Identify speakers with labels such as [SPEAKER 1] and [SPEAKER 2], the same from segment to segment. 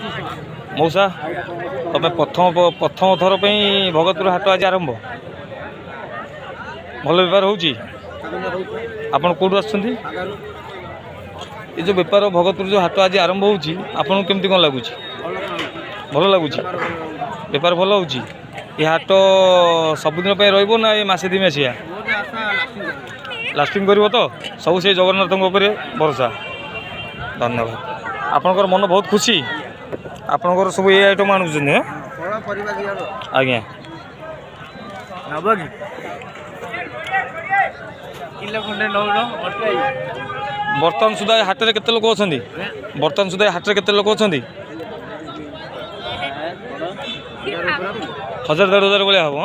[SPEAKER 1] मौसा तुम प्रथम थर पर भगतपुर हाट आज आरंभ भल बेपार हो कौटू आसुँच ये जो बेपार भगतपुर जो हाट आज आरंभ होपन केमती कौन लगुच भल लगुच बेपार भल हो हाट सबुदिन रहा ये मसे दी मसीहा लास्टिंग कर तो सब से जगन्नाथ भरोसा धन्यवाद आपनकर मन बहुत खुशी आपनकर सब ये आइटम आणुच आज्ञा बर्तमान सुधा हाट में केते लोक अच्छा बर्तमान सुधा हाट में केते लोक अच्छा 1000-1500 भाया हम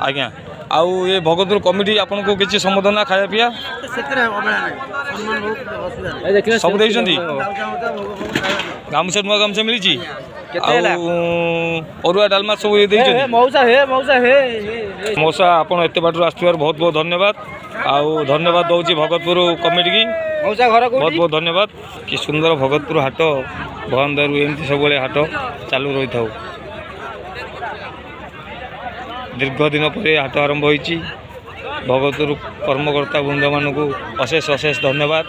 [SPEAKER 1] आज्ञा आउ ये भगतपुर कमिटी आपन को किसी संबोधन खाया पिया सब देखते गामछा नुआ गामछा मिली अरुआ डालमा सब मौसा आपड़ एत बाटर आसबार बहुत बहुत धन्यवाद आउ धन्यवाद दूसरी भगतपुर कमिटी की बहुत बहुत धन्यवाद कि सुंदर भगतपुर हाट भगवान दयालु एमती सब हाट चालू रही था दीर्घ दिन पर हाट आरंभ होती भगतपुर कर्मकर्ता वृंद मान को अशेष अशेष धन्यवाद